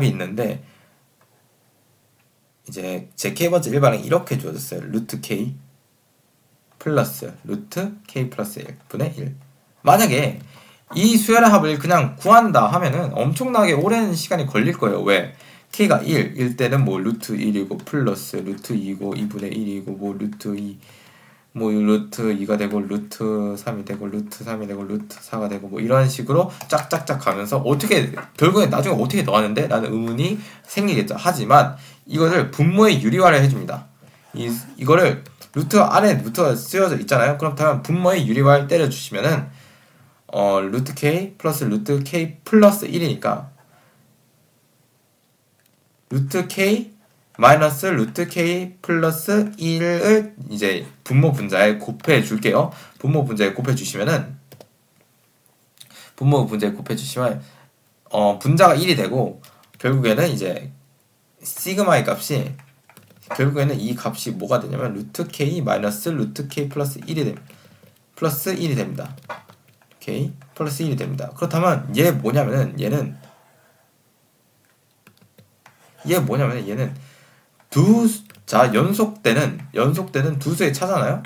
있는데 이제 제 k번째 1반응이 이렇게 주어졌어요. 루트 k 플러스 루트 k 플러스 1분의 1. 만약에 이 수열의 합을 그냥 구한다 하면은 엄청나게 오랜 시간이 걸릴 거예요. 왜? k가 1일 때는 뭐 루트 1이고 플러스 루트 2고 2분의 1이고 뭐 루트 2 루트 2가 되고 루트 3이 되고 루트 3이 되고 루트 4가 되고 뭐 이런 식으로 짝짝짝 가면서 결국에 나중에 어떻게 넣었는데? 라는 의문이 생기겠죠. 하지만 이것을 분모의 유리화를 해줍니다. 이거를 안에 루트가 쓰여져 있잖아요. 그렇다면 분모의 유리화를 때려주시면은 루트 k 플러스 루트 k 플러스 1이니까 루트 k 마이너스 루트 k 플러스 1을 이제 분모 분자에 곱해 줄게요. 분모 분자에 곱해 주시면 분자가 1이 되고 결국에는 이제 시그마의 값이 결국에는 이 값이 뭐가 되냐면 루트 k 마이너스 루트 k 플러스 1이 플러스 1이 됩니다. k 플러스 1이 됩니다. 그렇다면 얘는 연속되는 두 수의 차잖아요.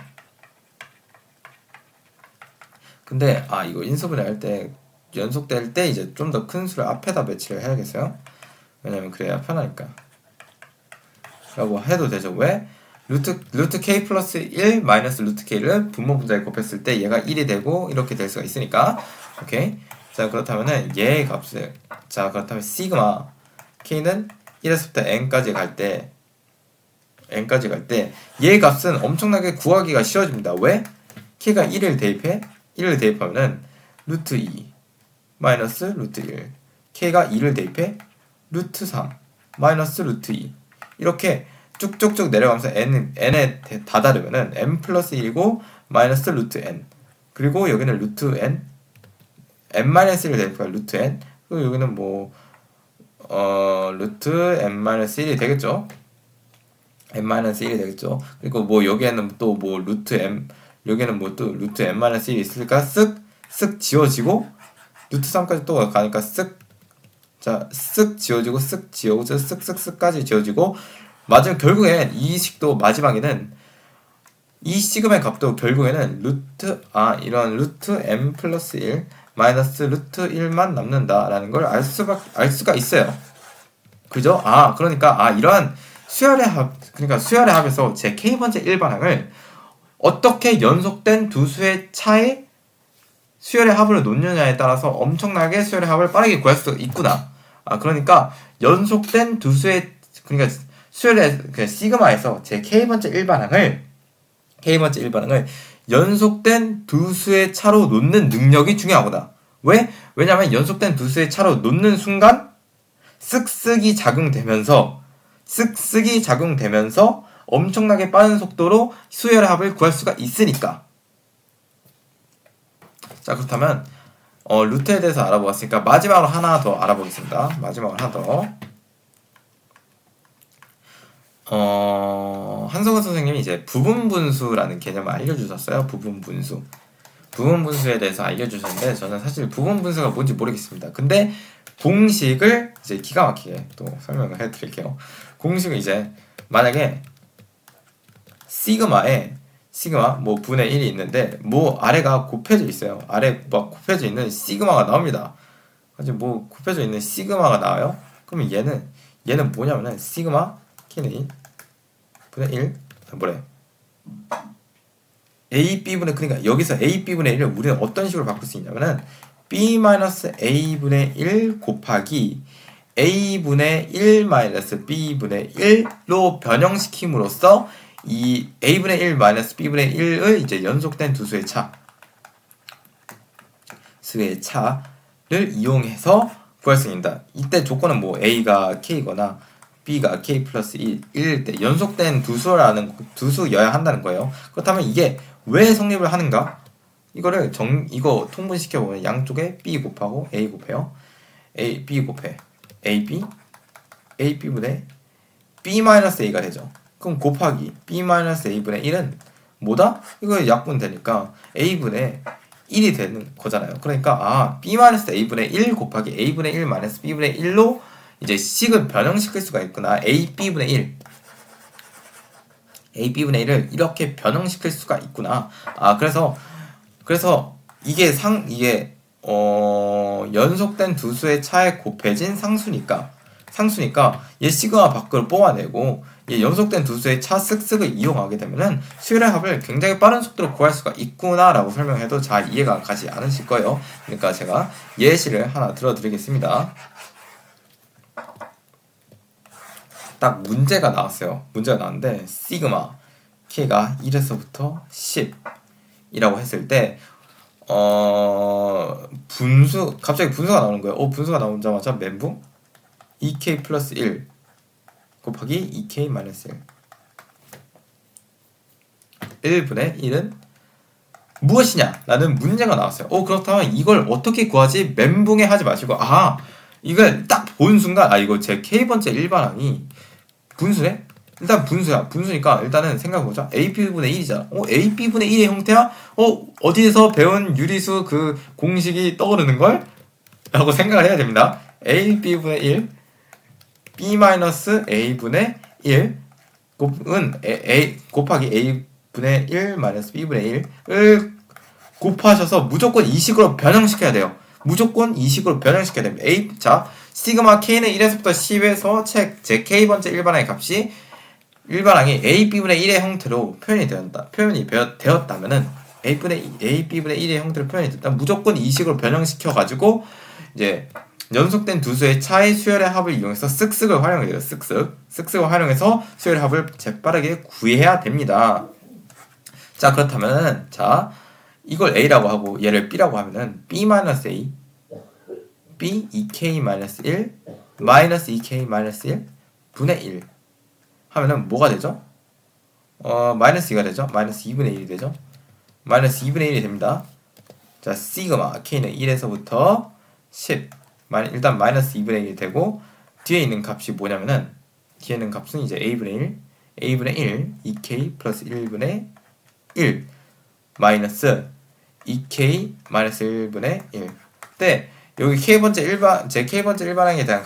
근데 이거 인수분해 할 때 연속될 때 이제 좀 더 큰 수를 앞에다 배치를 해야겠어요. 왜냐면 그래야 편하니까. 라고 해도 되죠. 왜? 루트 k 플러스 1 마이너스 루트 k를 분모 분자에 곱했을 때 얘가 1이 되고 이렇게 될 수가 있으니까. 오케이. 자, 그렇다면은 얘의 값을, 자, 그렇다면 시그마 k는 1에서부터 n까지 갈 때 얘의 값은 엄청나게 구하기가 쉬워집니다. 왜? k가 1을 대입해? 1을 대입하면은 루트 2 마이너스 루트 1, k가 2를 대입해? 루트 3 마이너스 루트 2, 이렇게 쭉쭉쭉 내려가면서 n에 다다르면은 n 플러스 1이고 마이너스 루트 n, 그리고 여기는 루트 n, n 마이너스 1을 대입하면 루트 n, 그리고 여기는 루트 n 마이너스 1이 되겠죠. n 마이너스 1이 되겠죠. 그리고 뭐 여기에는 또 뭐 루트 m, 여기는 뭐 또 루트 n 마이너스 1이 있으니까 쓱 지워지고 루트 3까지 또 가니까 쓱 지워지고 쓱 지워지고 쓱까지 지워지고, 맞으면 결국엔 이 식도 마지막에는 이 시그마의 값도 결국에는 이런 루트 m 플러스 1 마이너스 루트 1만 남는다라는 걸 알 수가 있어요. 그죠? 그러니까 이러한 수열의 합에서 제 k번째 일반항을 어떻게 연속된 두 수의 차의 수열의 합을 놓느냐에 따라서 엄청나게 수열의 합을 빠르게 구할 수 있구나. 그러니까 연속된 두 수의, 그러니까 수열의 시그마에서 제 k번째 일반항을 연속된 두 수의 차로 놓는 능력이 중요하구나. 왜? 왜냐면 연속된 두 수의 차로 놓는 순간 쓱쓱이 작용되면서 엄청나게 빠른 속도로 수열의 합을 구할 수가 있으니까. 자, 그렇다면 루트에 대해서 알아보았으니까 마지막으로 하나 더 알아보겠습니다. 한성근 선생님이 이제 부분분수라는 개념을 알려주셨어요. 부분분수에 대해서 알려주셨는데 저는 사실 부분분수가 뭔지 모르겠습니다. 근데 공식을 이제 기가 막히게 또 설명을 해드릴게요. 공식은 이제 만약에 시그마 뭐 분의 1이 있는데 뭐 아래가 곱해져 있어요. 아래 막 곱해져 있는 시그마가 나옵니다. 이제 뭐 곱해져 있는 시그마가 나와요. 그러면 얘는 뭐냐면은 시그마 k는 분의 1 a b분의, 그러니까 여기서 a b분의 1을 우리는 어떤 식으로 바꿀 수 있냐면은 b-a분의 1 곱하기 a분의 1 마이너스 b분의 1로 변형시킴으로써 이 a분의 1 마이너스 b분의 1의 이제 연속된 두 수의 차를 이용해서 구할 수 있다. 이때 조건은 뭐 a가 k거나 b가 k 플러스 1일 때 연속된 두 수여야 한다는 거예요. 그렇다면 이게 왜 성립을 하는가? 이거 통분시켜보면 양쪽에 b 곱하고 a 곱해요. b 곱해 ab분의 b-a가 되죠. 그럼 곱하기 b-a분의 1은 뭐다? 이거 약분 되니까 a분의 1이 되는 거잖아요. 그러니까 b-a분의 1 곱하기 a분의 1 마이너스 b분의 1로 이제 식을 변형시킬 수가 있구나. ab분의 1을 이렇게 변형시킬 수가 있구나. 그래서 이게 연속된 두 수의 차에 곱해진 상수니까 얘 시그마 밖으로 뽑아내고 얘 연속된 두 수의 차 쓱쓱을 이용하게 되면은 수열의 합을 굉장히 빠른 속도로 구할 수가 있구나라고 설명해도 잘 이해가 가지 않으실 거예요. 그러니까 제가 예시를 하나 들어드리겠습니다. 딱 문제가 나왔어요. 문제가 나왔는데 시그마 k가 1에서부터 10이라고 했을 때 갑자기 분수가 나오는 거예요. 분수가 나오자마자 멘붕 2k 플러스 1 곱하기 2k 마이너스 1 1분의 1은 무엇이냐? 라는 문제가 나왔어요. 그렇다면 이걸 어떻게 구하지? 멘붕에 하지 마시고 이걸 딱 본 순간 이거 제 k번째 일반항이 분수네? 일단 분수니까 일단은 생각해보자. AB분의 1이잖아. AB분의 1의 형태야? 어디에서 배운 유리수 그 공식이 떠오르는걸? 라고 생각을 해야 됩니다. AB분의 1 B-A분의 1은 곱하기 A분의 1 마이너스 B분의 1을 곱하셔서 무조건 이 식으로 변형시켜야 돼요. 무조건 이 식으로 변형시켜야 됩니다. 시그마 K는 1에서부터 10에서 제 K번째 일반항의 값이 일반항이 AB분의 1의 형태로 표현이 되었다면은 AB분의 1의 형태로 표현이 됐다면 무조건 이 식으로 변형시켜가지고 이제 연속된 두 수의 차의 수열의 합을 이용해서 쓱쓱을 활용해야 돼요. 쓱쓱을 활용해서 수열의 합을 재빠르게 구해야 됩니다. 자, 그렇다면은 자 이걸 A라고 하고 얘를 B라고 하면은 B-A B 2K-1 마이너스 2K-1 분의 1 하면은 뭐가 되죠? 마이너스 2가 되죠? 마이너스 2분의 1이 되죠? 마이너스 2분의 1이 됩니다. 자, 시그마 K는 1에서부터 10 일단 마이너스 2분의 1이 되고 뒤에 있는 값이 뭐냐면은 뒤에 있는 값은 이제 A분의 1 2K 플러스 1분의 1 마이너스 2K 마이너스 1분의 1 때 여기 K번째 일반항에 대한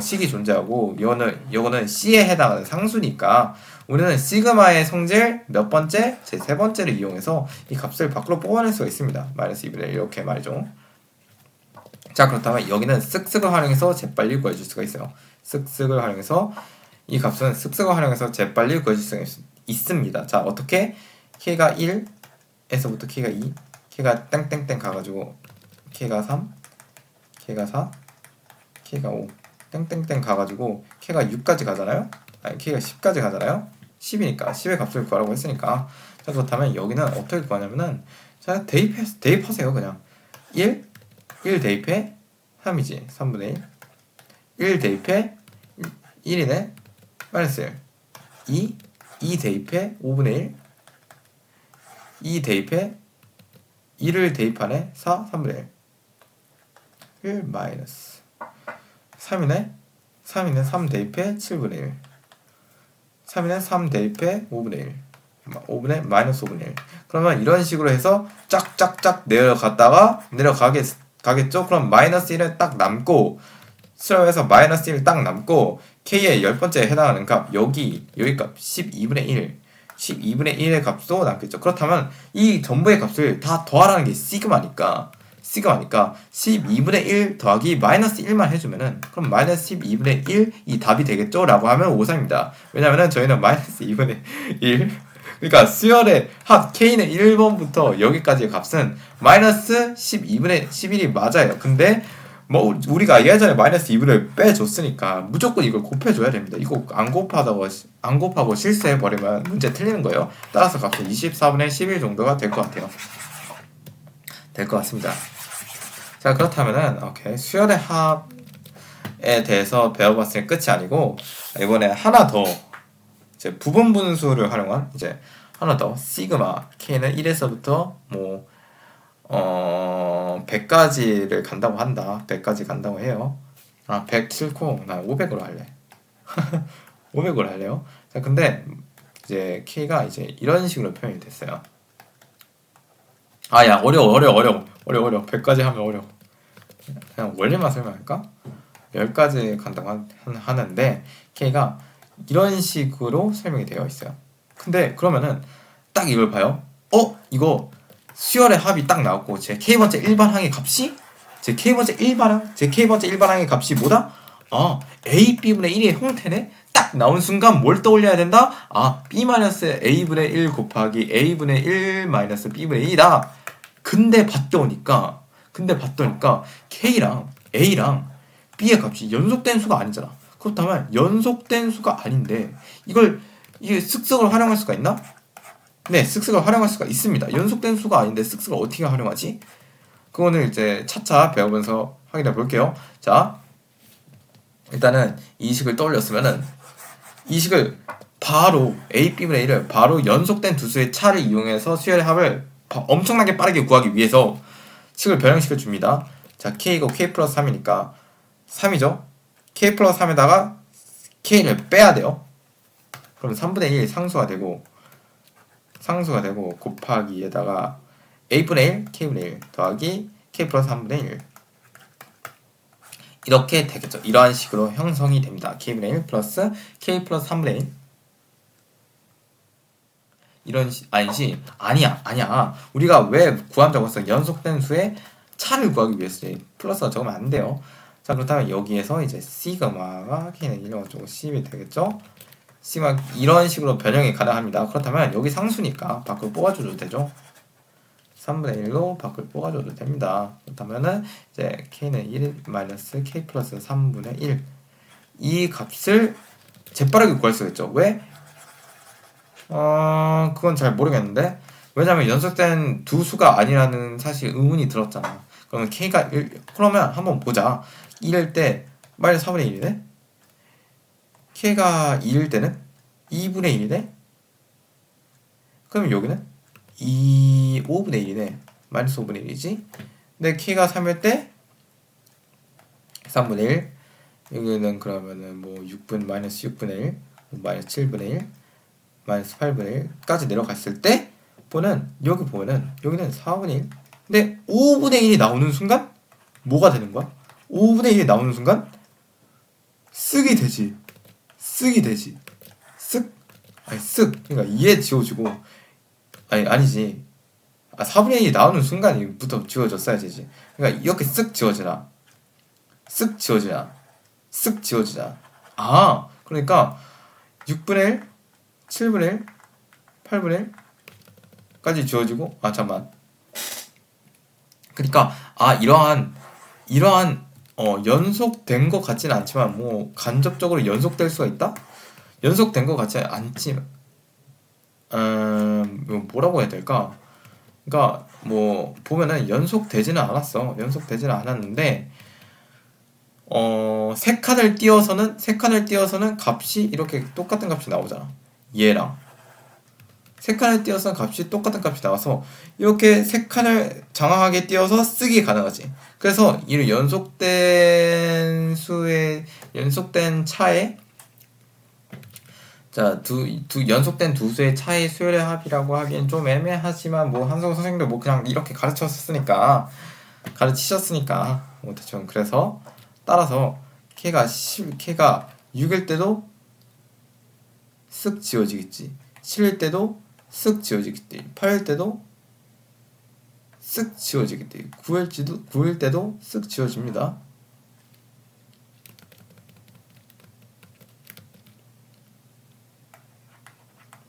식이 존재하고 요거는 C에 해당하는 상수니까 우리는 시그마의 성질 몇 번째? 제 세 번째를 이용해서 이 값을 밖으로 뽑아낼 수가 있습니다. 마이너스 2분의 1 이렇게 말이죠. 자, 그렇다면 여기는 쓱쓱을 활용해서 재빨리 구해줄 수가 있어요. 쓱쓱을 활용해서 이 값은 쓱쓱을 활용해서 재빨리 구해줄 수가 있습니다. 자, 어떻게? K가 1에서부터 K가 2 K가 땡땡땡 가가지고 K가 3 K가 4 K가 5 땡땡땡 가가지고 K가 6까지 가잖아요? 아니 K가 10까지 가잖아요? 10이니까 10의 값을 구하라고 했으니까 자, 그렇다면 여기는 어떻게 구하냐면은 자, 대입하세요. 그냥 1 대입해 3이지 3분의 1 대입해 1이네 마이너스 1 2 대입해 5분의 1 2 대입해 1을 대입하네 4 3분의 1 마이너스 3이네 3 대입해 7분의 1 3이네 3 대입해 5분의 1 5분의 마이너스 5분의 1 그러면 이런 식으로 해서 쫙쫙쫙 내려가겠죠? 그럼 마이너스 1은 딱 남고 수렴해서 마이너스 1 딱 남고 K의 10번째에 해당하는 값 여기 값 12분의 1의 값도 남겠죠. 그렇다면 이 전부의 값을 다 더하라는 게 시그마니까 12분의 1 더하기 마이너스 1만 해주면은 그럼 마이너스 12분의 1이 답이 되겠죠? 라고 하면 오상입니다. 왜냐면은 저희는 마이너스 2분의 1 그러니까 수열의 합 K는 1번부터 여기까지의 값은 마이너스 12분의 11이 맞아요. 근데 뭐 우리가 예전에 마이너스 2분을 빼줬으니까 무조건 이걸 곱해줘야 됩니다. 이거 안 곱하고 실수해버리면 문제 틀리는 거예요. 따라서 값은 24분의 11 정도가 될 것 같아요. 될 것 같습니다. 자, 그렇다면은 오케이 수열의 합에 대해서 배워봤으니 끝이 아니고 이번에 하나 더 이제 부분 분수를 활용한 이제 하나 더 시그마 K는 1에서부터 뭐 100까지를 간다고 한다. 100까지 간다고 해요. 100 싫고 나 500으로 할래. 500으로 할래요. 자, 근데 이제 K가 이제 이런 식으로 표현이 됐어요. 야, 어려워. 100까지 하면 어려워. 그냥 원리만 설명할까? 10까지 간다고 하는데 K가 이런 식으로 설명이 되어 있어요. 근데 그러면은 딱 이걸 봐요. 이거 수열의 합이 딱 나왔고 제 K번째 일반항의 값이 제 K번째 일반항의 값이 뭐다? A, B분의 1의 형태네? 딱 나온 순간 뭘 떠올려야 된다? B-A분의 1 곱하기 A분의 1 마이너스 B분의 1이다. 근데 봤더니까 K랑 A랑 B의 값이 연속된 수가 아니잖아. 그렇다면 연속된 수가 아닌데 이게 쓱쓱을 활용할 수가 있나? 네, 쓱쓱을 활용할 수가 있습니다. 연속된 수가 아닌데 쓱쓱을 어떻게 활용하지? 그거는 이제 차차 배우면서 확인해 볼게요. 자, 일단은 이 식을 떠올렸으면은 이 식을 바로 A, B분의 1을 바로 연속된 두 수의 차를 이용해서 수열의 합을 엄청나게 빠르게 구하기 위해서 식을 변형시켜 줍니다. 자, K가 K 플러스 3이니까 3이죠? K 플러스 3에다가 K를 빼야 돼요. 그럼 3분의 1 상수가 되고 곱하기에다가 A분의 1, K분의 1 더하기 K 플러스 3분의 1 이렇게 되겠죠. 이러한 식으로 형성이 됩니다. K분의 1 플러스 K 플러스 3분의 1 아니야. 우리가 왜 구함 적었어? 연속된 수의 차를 구하기 위해서 플러스가 적으면 안 돼요. 자, 그렇다면 여기에서 이제 시그마가 K는 1 가지고 10이 되겠죠? 시그마 이런 식으로 변형이 가능합니다. 그렇다면 여기 상수니까 밖을 뽑아줘도 되죠. 3분의 1로 밖을 뽑아줘도 됩니다. 그렇다면은 이제 k는 1 마이너스 k 플러스 3분의 1 이 값을 재빠르게 구할 수가 있죠. 왜? 그건 잘 모르겠는데 왜냐면 연속된 두 수가 아니라는 사실 의문이 들었잖아. 그러면 k가 1 그러면 한번 보자. 1일 때 마이너스 4분의 1이네? k가 2일 때는 2분의 1이네? 그럼 여기는 5분의 1이네. 마이너스 5분의 1이지? 근데 k가 3일 때 3분의 1 여기는 그러면은 뭐 6분 마이너스 6분의 1 마이너스 7분의 1 마이너스 8분의 1까지 내려갔을 때 여기 보면은 여기는 4분의 1 근데 5분의 1이 나오는 순간 뭐가 되는 거야? 5분의 1이 나오는 순간 쓱이 되지. 쓱 그러니까 2에 지워지고 아니지 4분의 1이 나오는 순간부터 지워졌어야 되지. 그러니까 이렇게 쓱 지워지나 그러니까 6분의 1 7분의 1 8분의 1까지 지워지고 잠만 그러니까 이러한 연속된 것 같지는 않지만 뭐 간접적으로 연속될 수가 있다? 연속된 것 같지 않지만 뭐라고 해야 될까? 그러니까 뭐 보면은 연속되지는 않았는데 세 칸을 띄어서는 값이 이렇게 똑같은 값이 나오잖아. 얘랑 세 칸을 띄어서 값이 똑같은 값이 나와서 이렇게 세 칸을 장황하게 띄어서 쓰기 가능하지. 그래서 이 연속된 차에 연속된 두 수의 차의 수열의 합이라고 하기엔 좀 애매하지만 뭐 한성우 선생님도 뭐 그냥 이렇게 가르치셨으니까 뭐 대충 그래서 따라서 K가 6일 때도 쓱 지워지겠지. 7일 때도 쓱 지워지겠지. 8일 때도 쓱 지워지겠지. 9일 때도 쓱 지워집니다.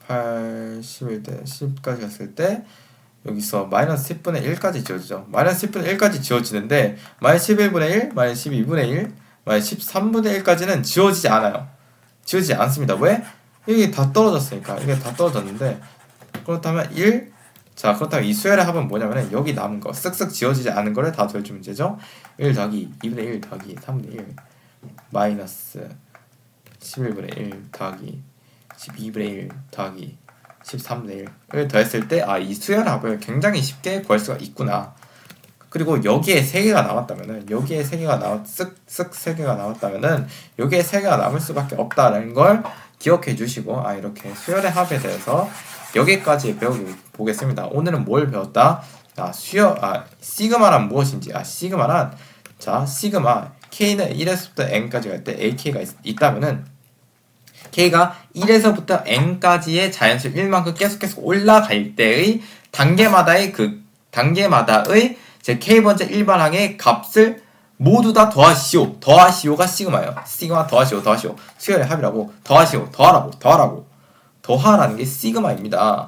8, 11 때 10까지 갔을 때 여기서 마이너스 10분의 1까지 지워지죠. 마이너스 10분의 1까지 지워지는데 마이너스 11분의 1, 마이너스 12분의 1, 마이너스 13분의 1까지는 지워지지 않아요. 지워지지 않습니다. 왜? 이게 다 떨어졌으니까. 이게 다 떨어졌는데 그렇다면 그렇다면 이 수열의 합은 뭐냐면 여기 남은 거 쓱쓱 지워지지 않은 거를 다 더해주면 문제죠. 1 더하기 2분의 1 더하기 3분의 1 마이너스 11분의 1 더하기 12분의 1 더하기 13분의 1을 더했을 때 이 수열의 합을 굉장히 쉽게 구할 수가 있구나. 그리고 여기에 3개가 나왔다면은 여기에 3개가 나왔다면은 여기에 3개가 남을 수밖에 없다는 걸 기억해 주시고 이렇게 수열의 합에 대해서 여기까지 배워보겠습니다. 오늘은 뭘 배웠다? 시그마란 무엇인지 시그마 K는 1에서부터 N까지 갈 때 AK가 있다면은 K가 1에서부터 N까지의 자연수 1만큼 계속 올라갈 때의 단계마다의 제 K번째 일반항의 값을 모두 다 더하시오가 시그마예요. 시그마 더하시오 수열의 합이라고 더하라는 게 시그마입니다.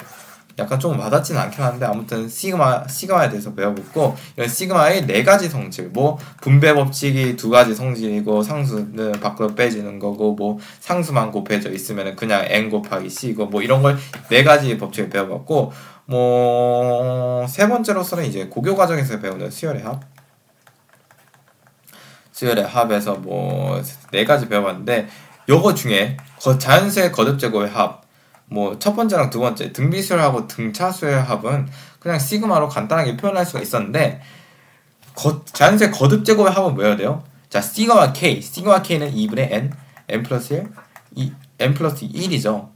약간 조금 와닿지는 않긴 한데 아무튼 시그마에 대해서 배워보고 이런 시그마의 4가지 성질 뭐 분배 법칙이 2가지 성질이고 상수는 밖으로 빼지는 거고 뭐 상수만 곱해져 있으면 그냥 n 곱하기 c고 뭐 이런 걸 4가지 법칙을 배워봤고 뭐 3번째로서는 이제 고교 과정에서 배우는 수열의 합에서 뭐 4가지 배워봤는데 요거 중에 자연수의 거듭제곱의 합 뭐 첫 번째랑 두 번째 등비수열하고 등차수열 합은 그냥 시그마로 간단하게 표현할 수가 있었는데 자연수의 거듭제곱의 합은 뭐여야 돼요? 자 시그마 K는 2분의 n 플러스 1 n 플러스 1이죠.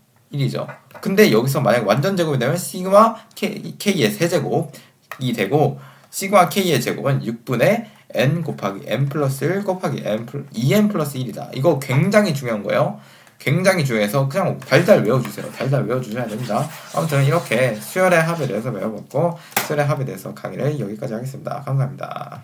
근데 여기서 만약 완전 제곱이 되면 시그마 K의 세제곱이 되고 시그마 K의 제곱은 6분의 n 곱하기 n 플러스 1 곱하기 2n 플러스 1이다. 이거 굉장히 중요한 거예요. 굉장히 중요해서 그냥 달달 외워주셔야 됩니다. 아무튼 이렇게 수열의 합에 대해서 배워봤고 수열의 합에 대해서 강의를 여기까지 하겠습니다. 감사합니다.